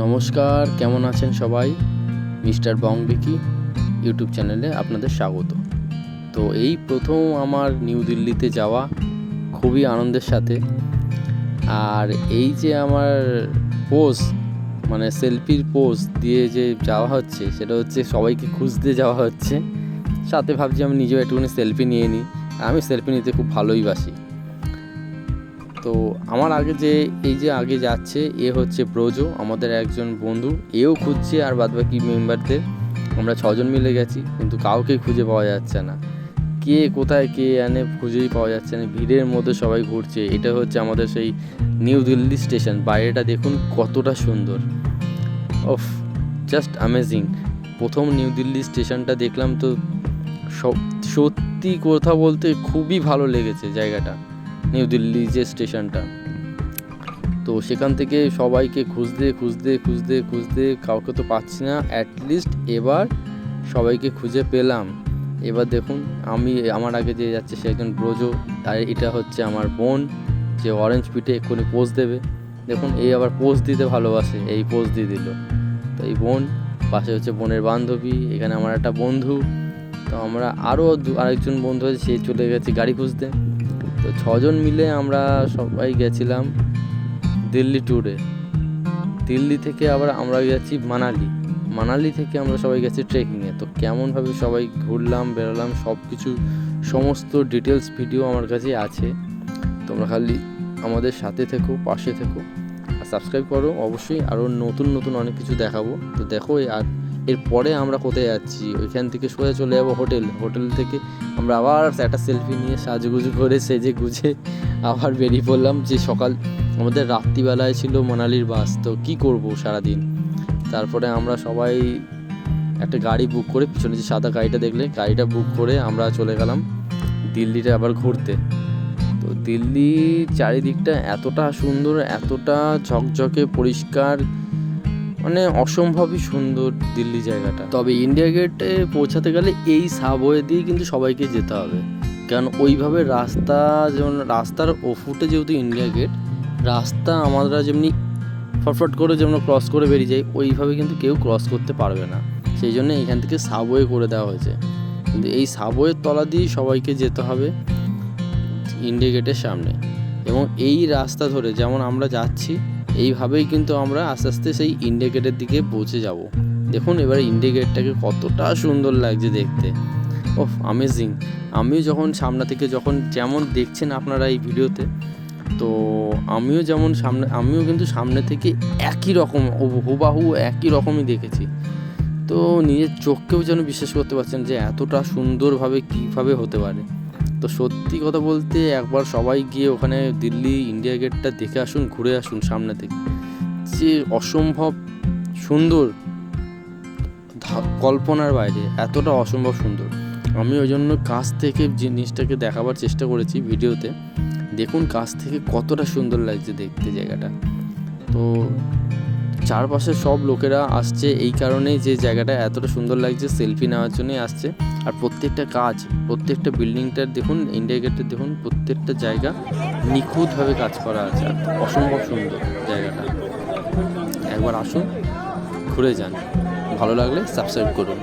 নমস্কার, কেমন আছেন সবাই? মিস্টার বংবিকি ইউটিউব চ্যানেলে আপনাদের স্বাগত। তো এই প্রথম আমার নিউ দিল্লিতে যাওয়া, খুবই আনন্দের সাথে। আর এই যে আমার পোজ, মানে সেলফির পোজ দিয়ে যে যাওয়া হচ্ছে, সেটা হচ্ছে সবাইকে খুঁজতে যাওয়া হচ্ছে। সাথে ভাবছি আমি নিজেও একটুখানি সেলফি নিয়ে নিই। আমি সেলফি নিতে খুব ভালোই বাসি। তো আমার আগে আগে যাচ্ছে, এ হচ্ছে ব্রোজো, আমাদের একজন বন্ধু। এও খুঁজছে, আর বাদবাকি মেম্বারদের আমরা 6 জন মিলে গেছি, কিন্তু কাউকে খুঁজে পাওয়া যাচ্ছে না। কে কোথায় কে এনে খুঁজেই পাওয়া যাচ্ছে না, ভিড়ের মধ্যে সবাই ঘুরছে। এটা হচ্ছে আমাদের সেই নিউ দিল্লি স্টেশন। বাইরেটা দেখুন কতটা সুন্দর, ওফ, জাস্ট অ্যামেজিং। প্রথম নিউ দিল্লি স্টেশনটা দেখলাম তো সত্যি কথা বলতে খুবই ভালো লেগেছে জায়গাটা, নিউ দিল্লি যে স্টেশনটা। তো সেখান থেকে সবাইকে খুঁজতে কাউকে তো পাচ্ছি না। অ্যাটলিস্ট এবার সবাইকে খুঁজে পেলাম। এবার দেখুন, আমার আগে যে যাচ্ছে সে একজন ব্রোজো, আর এটা হচ্ছে আমার বোন, যে অরেঞ্জ পিঠে এক্ষুনি পোজ দেবে। দেখুন, এই আবার পোজ দিতে ভালোবাসে, এই পোজ দিয়ে দিল। তো এই বোন, পাশে হচ্ছে বোনের বান্ধবী, এখানে আমার একটা বন্ধু। তো আমরা আরেকজন বন্ধু আছে, সে চলে গেছে গাড়ি খুঁজতে। তো 6 জন মিলে আমরা সবাই গেছিলাম দিল্লি ট্যুরে। দিল্লি থেকে আবার আমরা গেছি মানালি থেকে আমরা সবাই গেছি ট্রেকিংয়ে। তো কেমনভাবে সবাই ঘুরলাম বেরোলাম, সমস্ত ডিটেলস ভিডিও আমার কাছে আছে। তোমরা খালি আমাদের সাথে থেকো, পাশে থেকো, আর সাবস্ক্রাইব করো অবশ্যই। আরও নতুন অনেক কিছু দেখাবো। তো দেখো, আর এরপরে আমরা কোথায় যাচ্ছি, ওইখান থেকে সোজা চলে যাবো হোটেল থেকে আমরা আবার একটা সেলফি নিয়ে সাজুগুজু করে সেজে গুজে আবার বেরিয়ে পড়লাম। যে সকাল আমাদের রাত্রিবেলায় ছিল মানালির বাস, তো কী করবো সারাদিন। তারপরে আমরা সবাই একটা গাড়ি বুক করে, পিছনে যে সাদা গাড়িটা দেখলে, গাড়িটা বুক করে আমরা চলে গেলাম দিল্লিটা আবার ঘুরতে। তো দিল্লির চারিদিকটা এতটা সুন্দর, এতটা ঝকঝকে পরিষ্কার, মানে অসম্ভবই সুন্দর দিল্লি জায়গাটা। তবে ইন্ডিয়া গেটে পৌঁছাতে গেলে এই সাবওয়ে দিয়ে কিন্তু সবাইকে যেতে হবে, কারণ ওইভাবে রাস্তার ওফুটে যেহেতু ইন্ডিয়া গেট, রাস্তা আমরা যেমনি ফটফট করে যেমন ক্রস করে বেরিয়ে যাই, ওইভাবে কিন্তু কেউ ক্রস করতে পারবে না। সেই জন্য এখান থেকে সাবওয়ে করে দেওয়া হয়েছে। কিন্তু এই সাবওয়ের তলা দিয়েই সবাইকে যেতে হবে ইন্ডিয়া গেটের সামনে। এবং এই রাস্তা ধরে যেমন আমরা যাচ্ছি, এইভাবেই কিন্তু আমরা আস্তে আস্তে সেই ইন্ডিয়া গেটের দিকে পৌঁছে যাব। দেখুন এবার ইন্ডিয়া গেটটাকে কতটা সুন্দর লাগছে দেখতে, ওফ, অ্যামেজিং। আমিও সামনে থেকে যেমন দেখছেন আপনারা এই ভিডিওতে, তো আমিও কিন্তু সামনে থেকে একই রকম হুবাহু একই রকমই দেখেছি। তো নিজের চোখকেও যেন বিশ্বাস করতে পারছেন যে এতটা সুন্দরভাবে কীভাবে হতে পারে। তো সত্যি কথা বলতে, একবার সবাই গিয়ে ওখানে দিল্লি ইন্ডিয়া গেটটা দেখে আসুন, ঘুরে আসুন সামনে থেকে। যে অসম্ভব সুন্দর, কল্পনার বাইরে, এতটা অসম্ভব সুন্দর। আমি ওই জন্য কাছ থেকে জিনিসটাকে দেখাবার চেষ্টা করেছি ভিডিওতে। দেখুন কাছ থেকে কতটা সুন্দর লাগছে দেখতে জায়গাটা। তো চারপাশে সব লোকেরা আসছে এই কারণেই, যে জায়গাটা এতটা সুন্দর লাগছে, সেলফি নেওয়ার জন্যই আসছে। আর প্রত্যেকটা বিল্ডিংটার দেখুন, ইন্ডিয়া গেটের দেখুন, প্রত্যেকটা জায়গা নিখুঁতভাবে কাজ করা আছে। আর অসম্ভব সুন্দর জায়গাটা। একবার আসুন, ঘুরে যান, ভালো লাগলে সাবস্ক্রাইব করুন।